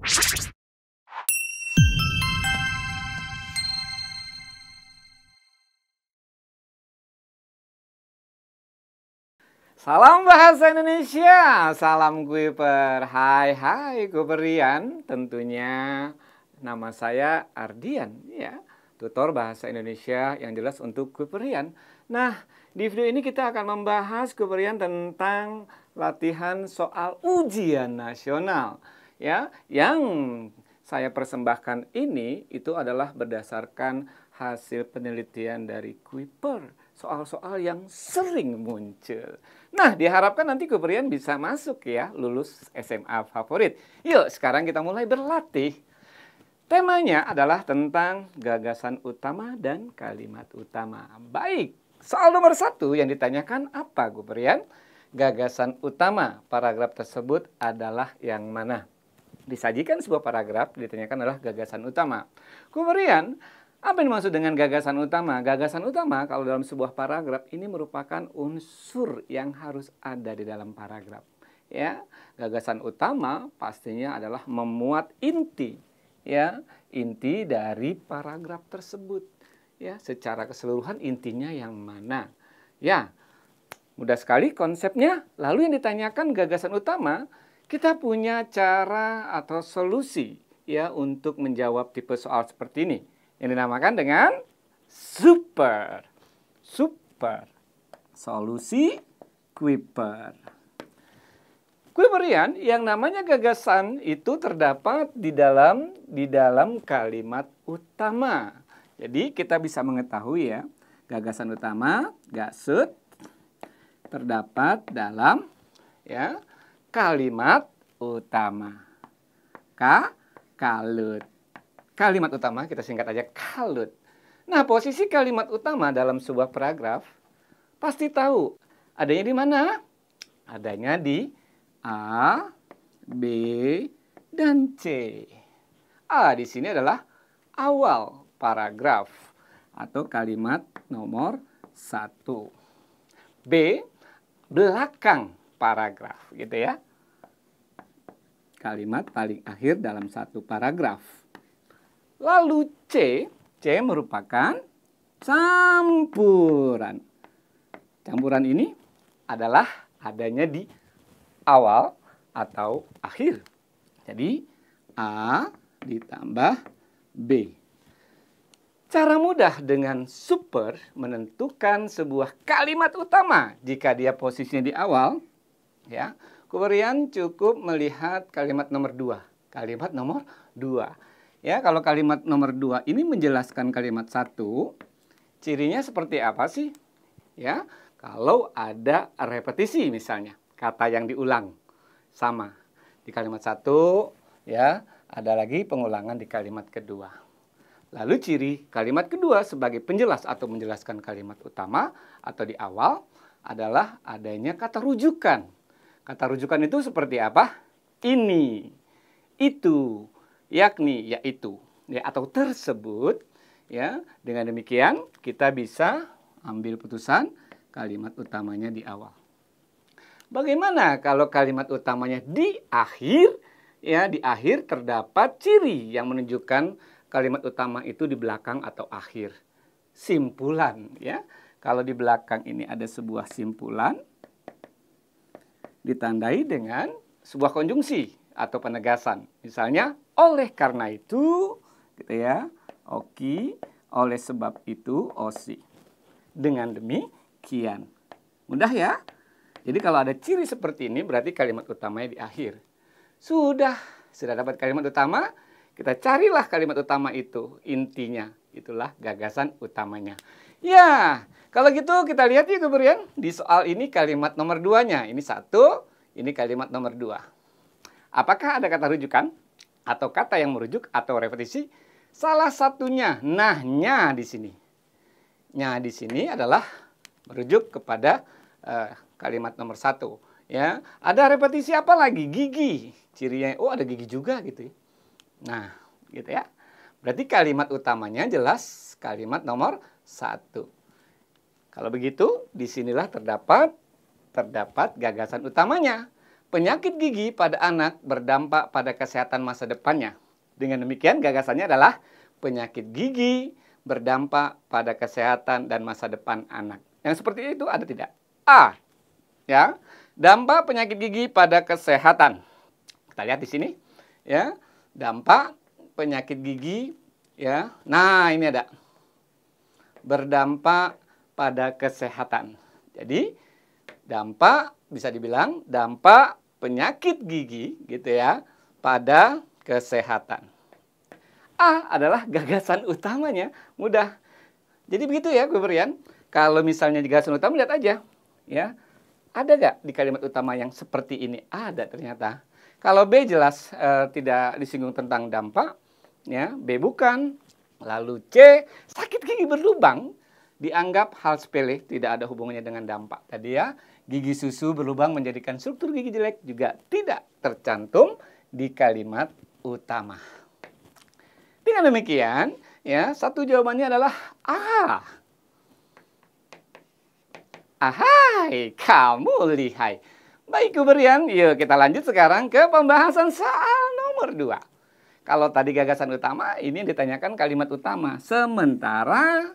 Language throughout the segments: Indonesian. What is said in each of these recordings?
Salam bahasa Indonesia, salam Kuiper. Hai Kuiperian, tentunya nama saya Ardian ya, tutor bahasa Indonesia yang jelas untuk Kuiperian. Nah, di video ini kita akan membahas Kuiperian tentang latihan soal ujian nasional ya, yang saya persembahkan ini itu adalah berdasarkan hasil penelitian dari Kuiper, soal-soal yang sering muncul. Nah, diharapkan nanti Kuiperian bisa masuk ya, lulus SMA favorit. Yuk, sekarang kita mulai berlatih. Temanya adalah tentang gagasan utama dan kalimat utama. Baik, soal nomor 1 yang ditanyakan apa Kuiperian? Gagasan utama paragraf tersebut adalah yang mana? Disajikan sebuah paragraf, ditanyakan adalah gagasan utama. Kuiperian, apa yang dimaksud dengan gagasan utama? Gagasan utama kalau dalam sebuah paragraf ini merupakan unsur yang harus ada di dalam paragraf. Ya, gagasan utama pastinya adalah memuat inti, ya, inti dari paragraf tersebut. Ya, secara keseluruhan intinya yang mana? Ya, mudah sekali konsepnya. Lalu yang ditanyakan gagasan utama, kita punya cara atau solusi ya untuk menjawab tipe soal seperti ini, yang dinamakan dengan super. Solusi Kuiper. Kuiperian, yang namanya gagasan itu terdapat di dalam kalimat utama. Jadi kita bisa mengetahui ya, gagasan utama, gasut, terdapat dalam ya kalimat utama. Kalut. Kalimat utama kita singkat aja kalut. Nah, posisi kalimat utama dalam sebuah paragraf pasti tahu adanya di mana? Adanya di A, B, dan C. A di sini adalah awal paragraf atau kalimat nomor 1. B, belakang paragraf gitu ya. Kalimat paling akhir dalam satu paragraf. Lalu C merupakan campuran. Campuran ini adalah adanya di awal atau akhir. Jadi A ditambah B. Cara mudah dengan super menentukan sebuah kalimat utama jika dia posisinya di awal, ya. Kuiperian cukup melihat kalimat nomor 2. Kalimat nomor 2. Ya, kalau kalimat nomor 2 ini menjelaskan kalimat 1, cirinya seperti apa sih? Ya, kalau ada repetisi misalnya, kata yang diulang sama di kalimat 1, ya, ada lagi pengulangan di kalimat kedua. Lalu ciri kalimat kedua sebagai penjelas atau menjelaskan kalimat utama atau di awal adalah adanya kata rujukan. Kata rujukan itu seperti apa? Ini, itu, yakni, yaitu, ya, atau tersebut. Ya, dengan demikian kita bisa ambil putusan kalimat utamanya di awal. Bagaimana kalau kalimat utamanya di akhir? Ya, di akhir terdapat ciri yang menunjukkan kalimat utama itu di belakang atau akhir. Simpulan, ya. Kalau di belakang ini ada sebuah simpulan, ditandai dengan sebuah konjungsi atau penegasan. Misalnya, oleh karena itu, gitu ya, oki, oleh sebab itu, osi. Dengan demikian. Mudah ya? Jadi kalau ada ciri seperti ini, berarti kalimat utamanya di akhir. Sudah dapat kalimat utama, kita carilah kalimat utama itu, intinya. Itulah gagasan utamanya. Ya, kalau gitu kita lihat ya Kuiperian, di soal ini kalimat nomor 2-nya. Ini 1, ini kalimat nomor 2. Apakah ada kata rujukan? Atau kata yang merujuk atau repetisi? Salah satunya, nah-nya di sini. Nya di sini adalah merujuk kepada kalimat nomor 1. Ya, ada repetisi apa lagi? Gigi. Cirinya, oh ada gigi juga gitu ya. Nah, gitu ya. Berarti kalimat utamanya jelas kalimat nomor 1. Kalau begitu, disinilah terdapat gagasan utamanya. penyakit gigi pada anak berdampak pada kesehatan masa depannya. Dengan demikian gagasannya adalah penyakit gigi berdampak pada kesehatan dan masa depan anak. Yang seperti itu ada tidak? A. Ya, dampak penyakit gigi pada kesehatan. Kita lihat di sini, ya, dampak penyakit gigi, ya. Nah, ini ada berdampak pada kesehatan. Jadi, dampak bisa dibilang dampak penyakit gigi, gitu ya, pada kesehatan. A adalah gagasan utamanya, mudah. Jadi begitu ya, gue berian. Kalau misalnya gagasan utama, lihat aja, ya. Ada nggak di kalimat utama yang seperti ini? Ada ternyata. Kalau B jelas tidak disinggung tentang dampak, ya. B bukan. Lalu C, sakit gigi berlubang dianggap hal sepele, tidak ada hubungannya dengan dampak. Tadi ya, gigi susu berlubang menjadikan struktur gigi jelek juga tidak tercantum di kalimat utama. Dengan demikian, ya, satu jawabannya adalah A. Ahai, kamu lihai. Baik, Berian, yuk kita lanjut sekarang ke pembahasan soal nomor 2. Kalau tadi gagasan utama, ini ditanyakan kalimat utama. Sementara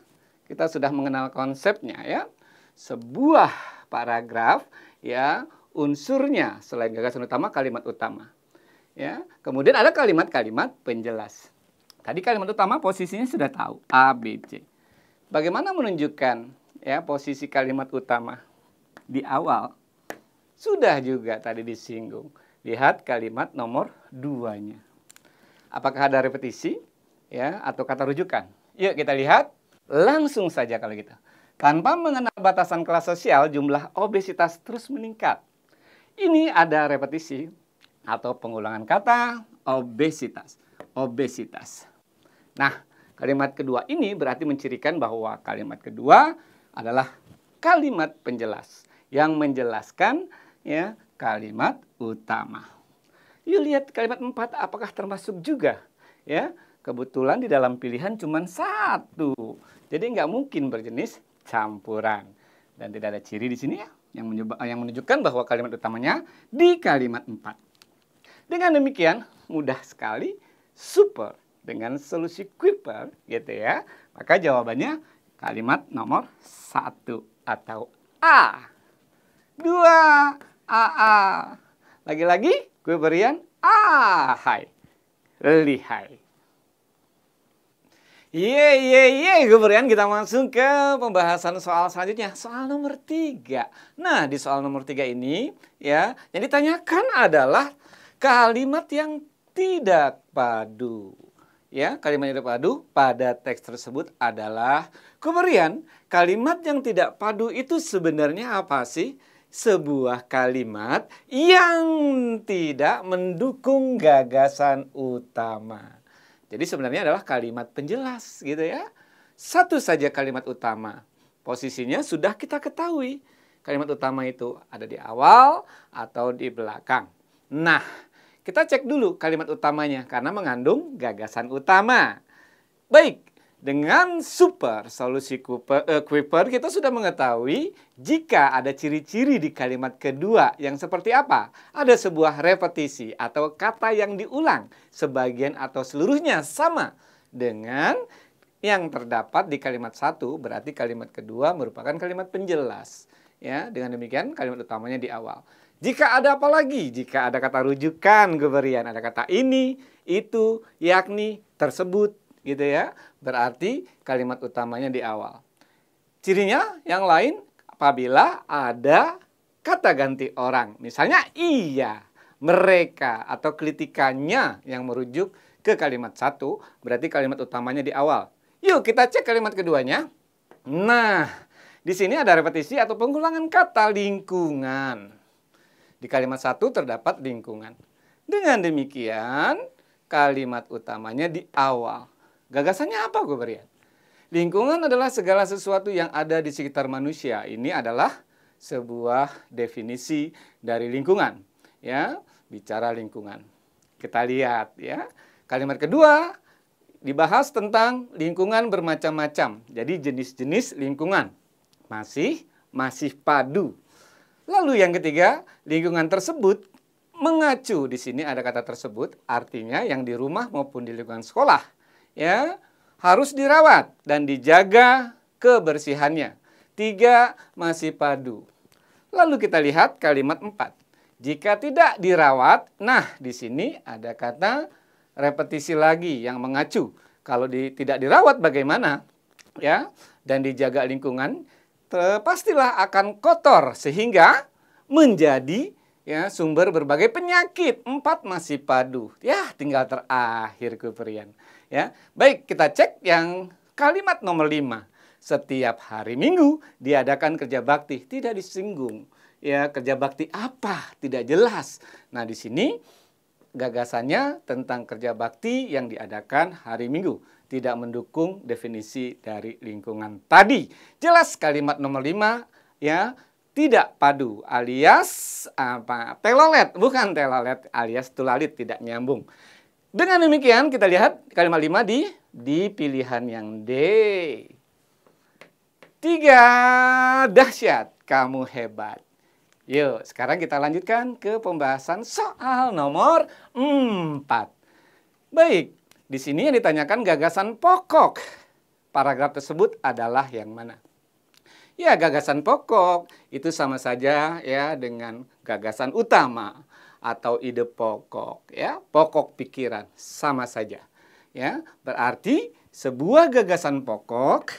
kita sudah mengenal konsepnya, ya. Sebuah paragraf, ya, unsurnya selain gagasan utama, kalimat utama. Ya, kemudian ada kalimat-kalimat penjelas. Tadi kalimat utama posisinya sudah tahu, A, B, C. Bagaimana menunjukkan, ya, posisi kalimat utama di awal? Sudah juga tadi disinggung. Lihat kalimat nomor 2-nya. Apakah ada repetisi, ya, atau kata rujukan? Yuk kita lihat. Langsung saja kalau gitu. Tanpa mengenal batasan kelas sosial, jumlah obesitas terus meningkat. Ini ada repetisi atau pengulangan kata obesitas. Obesitas. Nah, kalimat kedua ini berarti mencirikan bahwa kalimat kedua adalah kalimat penjelas yang menjelaskan, ya, kalimat utama. Yuk lihat kalimat 4 apakah termasuk juga, ya. Kebetulan di dalam pilihan cuma 1. Jadi nggak mungkin berjenis campuran. Dan tidak ada ciri di sini, ya, yang menunjukkan bahwa kalimat utamanya di kalimat 4. Dengan demikian mudah sekali, super dengan solusi Kuiper, gitu ya. Maka jawabannya kalimat nomor 1 atau A. 2 AA. Lagi-lagi gue berian ahai, lihai. Gue berian kita langsung ke pembahasan soal selanjutnya. Soal nomor 3. Nah, di soal nomor 3 ini, ya, yang ditanyakan adalah kalimat yang tidak padu. Ya, kalimat yang tidak padu pada teks tersebut adalah kemudian kalimat yang tidak padu itu sebenarnya apa sih? Sebuah kalimat yang tidak mendukung gagasan utama. Jadi sebenarnya adalah kalimat penjelas, gitu ya. Satu saja kalimat utama. Posisinya sudah kita ketahui. Kalimat utama itu ada di awal atau di belakang. Nah, kita cek dulu kalimat utamanya karena mengandung gagasan utama. Baik, dengan super solusi Kuiper kita sudah mengetahui jika ada ciri-ciri di kalimat kedua yang seperti apa. Ada sebuah repetisi atau kata yang diulang sebagian atau seluruhnya sama dengan yang terdapat di kalimat 1, berarti kalimat kedua merupakan kalimat penjelas. Ya, dengan demikian kalimat utamanya di awal. Jika ada apa lagi? Jika ada kata rujukan, berian ada kata ini, itu, yakni, tersebut, gitu ya. Berarti kalimat utamanya di awal. Cirinya yang lain apabila ada kata ganti orang. Misalnya iya, mereka, atau kritikannya yang merujuk ke kalimat 1, berarti kalimat utamanya di awal. Yuk kita cek kalimat keduanya. Nah, di sini ada repetisi atau pengulangan kata lingkungan. Di kalimat 1 terdapat lingkungan. Dengan demikian, kalimat utamanya di awal. Gagasannya apa, gue berian? Lingkungan adalah segala sesuatu yang ada di sekitar manusia. Ini adalah sebuah definisi dari lingkungan. Ya, bicara lingkungan. Kita lihat, ya. Kalimat kedua dibahas tentang lingkungan bermacam-macam. Jadi jenis-jenis lingkungan masih padu. Lalu yang ketiga, lingkungan tersebut mengacu. Di sini ada kata tersebut, artinya yang di rumah maupun di lingkungan sekolah, ya, harus dirawat dan dijaga kebersihannya. 3. Masih padu. Lalu kita lihat kalimat 4. Jika tidak dirawat, nah di sini ada kata repetisi lagi yang mengacu. Kalau tidak dirawat bagaimana? Ya, dan dijaga lingkungan, pastilah akan kotor sehingga menjadi sumber berbagai penyakit. 4. Masih padu. Ya, tinggal terakhir Kuperian. Ya, baik, kita cek yang kalimat nomor 5. Setiap hari Minggu diadakan kerja bakti, tidak disinggung. Ya, kerja bakti apa? Tidak jelas. Nah, di sini gagasannya tentang kerja bakti yang diadakan hari Minggu. Tidak mendukung definisi dari lingkungan tadi. Jelas kalimat nomor 5, ya, tidak padu alias telolet, bukan telolet alias tulalit, tidak nyambung. Dengan demikian kita lihat kalimat 5 di pilihan yang D. 3. Dahsyat, kamu hebat. Yuk, sekarang kita lanjutkan ke pembahasan soal nomor 4. Baik, di sini yang ditanyakan gagasan pokok. Paragraf tersebut adalah yang mana? Ya, gagasan pokok itu sama saja ya dengan gagasan utama atau ide pokok, ya, pokok pikiran sama saja. Ya, berarti sebuah gagasan pokok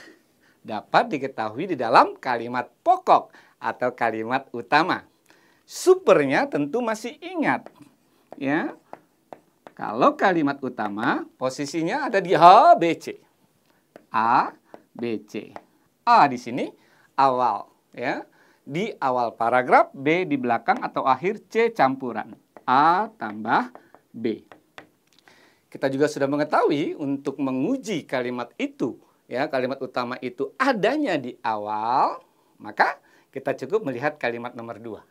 dapat diketahui di dalam kalimat pokok atau kalimat utama. Supernya tentu masih ingat. Ya. Kalau kalimat utama posisinya ada di A, B, C. A, B, C. A di sini awal, ya. Di awal paragraf, B di belakang atau akhir, C campuran. A tambah B. Kita juga sudah mengetahui untuk menguji kalimat itu, ya, kalimat utama itu adanya di awal, maka kita cukup melihat kalimat nomor 2.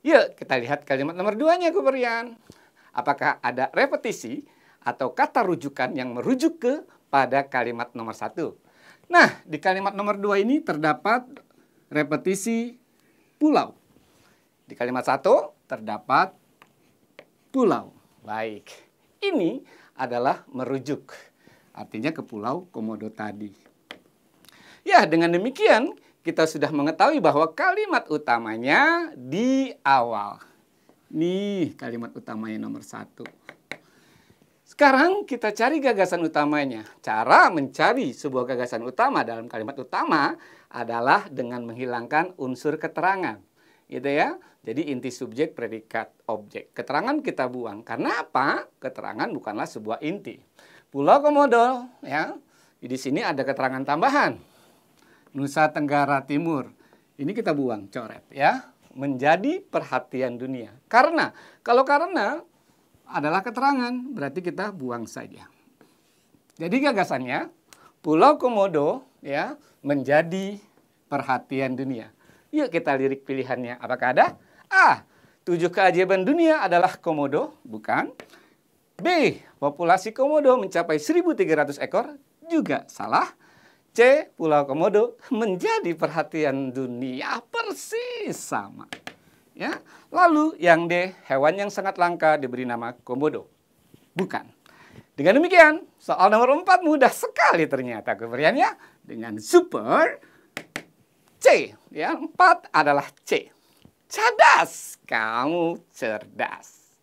Yuk, kita lihat kalimat nomor 2-nya, Kuperian. Apakah ada repetisi atau kata rujukan yang merujuk kepada kalimat nomor 1? Nah, di kalimat nomor 2 ini terdapat repetisi pulau. Di kalimat 1 terdapat pulau. Baik, ini adalah merujuk. Artinya ke Pulau Komodo tadi. Ya, dengan demikian kita sudah mengetahui bahwa kalimat utamanya di awal. Nih kalimat utamanya nomor 1. Sekarang kita cari gagasan utamanya. Cara mencari sebuah gagasan utama dalam kalimat utama adalah dengan menghilangkan unsur keterangan. Gitu ya. Jadi inti subjek, predikat, objek. Keterangan kita buang. Karena apa? Keterangan bukanlah sebuah inti. Pulau Komodo, ya. Di sini ada keterangan tambahan. Nusa Tenggara Timur. Ini kita buang, coret ya. Menjadi perhatian dunia. Karena, kalau karena adalah keterangan, berarti kita buang saja. Jadi gagasannya, Pulau Komodo ya menjadi perhatian dunia. Yuk kita lirik pilihannya. Apakah ada? A. 7 keajaiban dunia adalah Komodo. Bukan. B. Populasi Komodo mencapai 1.300 ekor. Juga salah. C. Pulau Komodo menjadi perhatian dunia. Persis sama. Ya. Lalu yang D. Hewan yang sangat langka diberi nama Komodo. Bukan. Dengan demikian, soal nomor 4 mudah sekali ternyata Kuperiannya. Dengan super C. Ya, 4 adalah C. Cerdas. Kamu cerdas.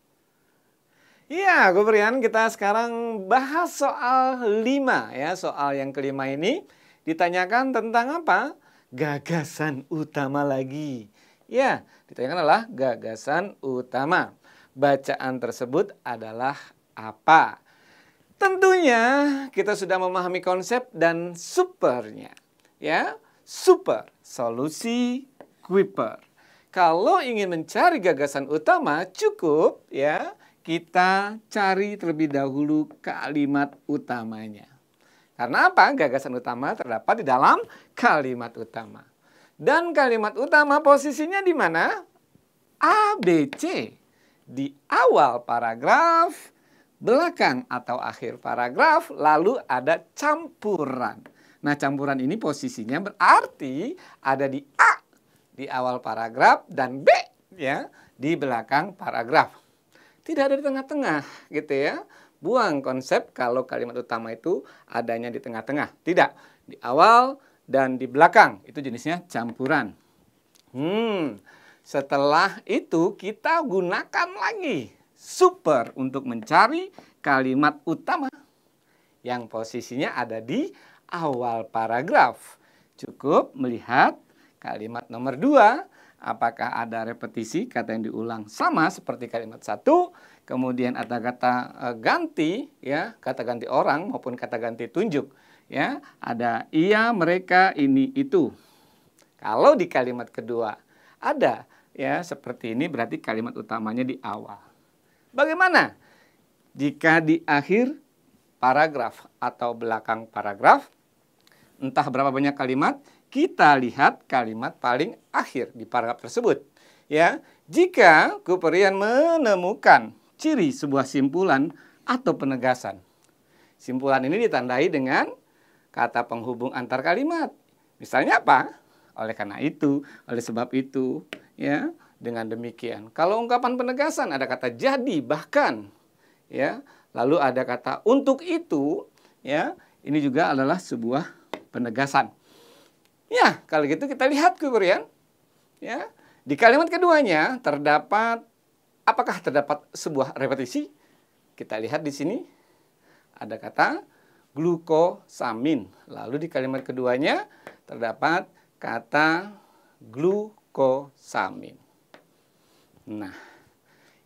Ya, Kuperian, kita sekarang bahas soal 5 ya. Soal yang kelima ini ditanyakan tentang apa? Gagasan utama lagi. Ya, ditanyakan adalah gagasan utama. Bacaan tersebut adalah apa? Tentunya kita sudah memahami konsep dan supernya. Ya, super, solusi, Kuiper. Kalau ingin mencari gagasan utama, cukup ya kita cari terlebih dahulu kalimat utamanya. Karena apa? Gagasan utama terdapat di dalam kalimat utama. Dan kalimat utama posisinya di mana? A, B, C. Di awal paragraf, belakang atau akhir paragraf, lalu ada campuran. Nah, campuran ini posisinya berarti ada di A di awal paragraf dan B ya di belakang paragraf. tidak ada di tengah-tengah, gitu ya. Buang konsep kalau kalimat utama itu adanya di tengah-tengah. Tidak, di awal dan di belakang. Itu jenisnya campuran. Setelah itu kita gunakan lagi super untuk mencari kalimat utama yang posisinya ada di awal paragraf. Cukup melihat kalimat nomor 2. Apakah ada repetisi, kata yang diulang sama seperti kalimat 1, kemudian ada kata ganti, ya, kata ganti orang maupun kata ganti tunjuk, ya, ada ia, mereka, ini, itu. Kalau di kalimat kedua ada, ya, seperti ini berarti kalimat utamanya di awal. Bagaimana jika di akhir paragraf atau belakang paragraf, entah berapa banyak kalimat, kita lihat kalimat paling akhir di paragraf tersebut. Ya, jika Cooperian menemukan ciri sebuah simpulan atau penegasan. Simpulan ini ditandai dengan kata penghubung antar kalimat. Misalnya apa? Oleh karena itu, oleh sebab itu, ya. Dengan demikian, kalau ungkapan penegasan ada kata jadi, bahkan, ya. Lalu ada kata untuk itu, ya. Ini juga adalah sebuah penegasan. Ya, kalau gitu kita lihat Cooperian. Ya, di kalimat keduanya apakah terdapat sebuah repetisi? Kita lihat di sini ada kata glukosamin. Lalu di kalimat keduanya terdapat kata glukosamin. Nah,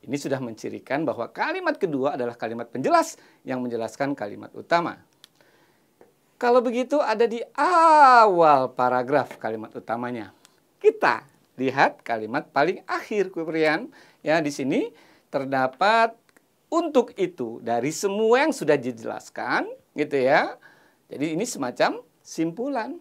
ini sudah mencirikan bahwa kalimat kedua adalah kalimat penjelas yang menjelaskan kalimat utama. Kalau begitu ada di awal paragraf kalimat utamanya. Kita lihat kalimat paling akhir Cooperian. Ya, di sini terdapat untuk itu dari semua yang sudah dijelaskan, gitu ya. Jadi ini semacam simpulan.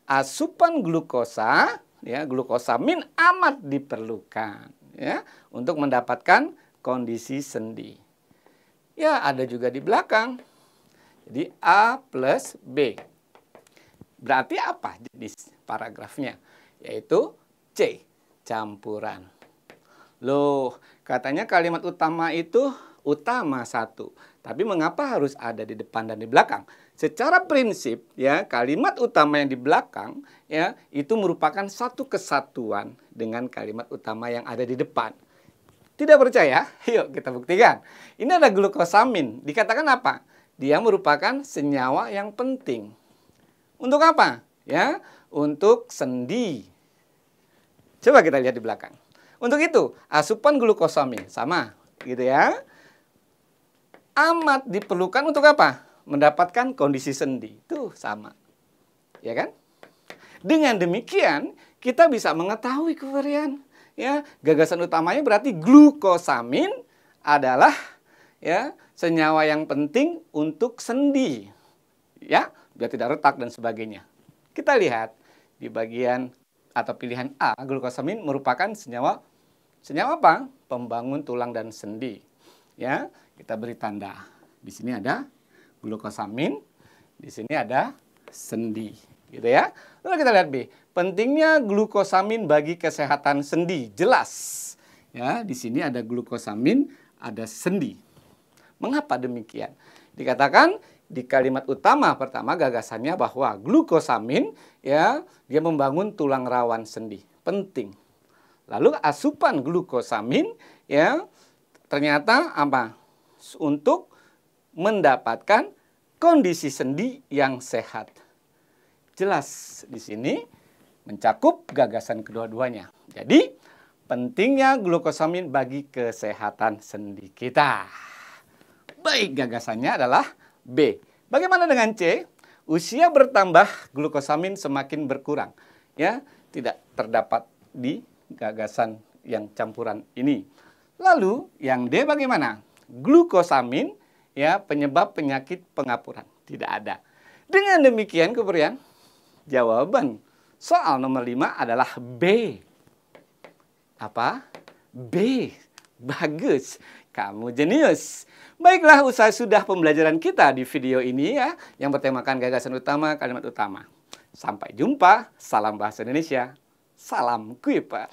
Asupan glukosa, ya, glukosamin amat diperlukan, ya, untuk mendapatkan kondisi sendi. Ya, ada juga di belakang. Jadi A plus B. Berarti apa jenis paragrafnya? Yaitu C, campuran. Loh, katanya kalimat utama itu utama satu. Tapi mengapa harus ada di depan dan di belakang? Secara prinsip, ya, kalimat utama yang di belakang, ya, itu merupakan satu kesatuan dengan kalimat utama yang ada di depan. Tidak percaya? Yuk kita buktikan. Ini ada glukosamin. Dikatakan apa? Dia merupakan senyawa yang penting. Untuk apa? Ya, untuk sendi. Coba kita lihat di belakang. Untuk itu, asupan glukosamin sama, gitu ya. Amat diperlukan untuk apa? Mendapatkan kondisi sendi. Itu sama. Ya kan? Dengan demikian, kita bisa mengetahui Cooperian, ya, gagasan utamanya berarti glukosamin adalah, ya, senyawa yang penting untuk sendi, ya, biar tidak retak dan sebagainya. Kita lihat di bagian atau pilihan A, glukosamin merupakan senyawa apa? Pembangun tulang dan sendi. Ya, kita beri tanda. Di sini ada glukosamin, di sini ada sendi, gitu ya. Lalu kita lihat B, pentingnya glukosamin bagi kesehatan sendi, jelas. Ya, di sini ada glukosamin, ada sendi. Mengapa demikian? Dikatakan di kalimat utama pertama gagasannya bahwa glukosamin, ya, dia membangun tulang rawan sendi, penting. Lalu asupan glukosamin, ya, ternyata apa? Untuk mendapatkan kondisi sendi yang sehat. Jelas di sini mencakup gagasan kedua-duanya. Jadi pentingnya glukosamin bagi kesehatan sendi kita. Baik, gagasannya adalah B. Bagaimana dengan C? Usia bertambah, glukosamin semakin berkurang. Ya, tidak terdapat di gagasan yang campuran ini. Lalu yang D bagaimana? Glukosamin, ya, penyebab penyakit pengapuran. Tidak ada. Dengan demikian Cooperian, jawaban soal nomor 5 adalah B. Apa? B. Bagus. Kamu jenius. Baiklah, usai sudah pembelajaran kita di video ini, ya, yang bertemakan gagasan utama, kalimat utama. Sampai jumpa. Salam Bahasa Indonesia. Salam Kuiper.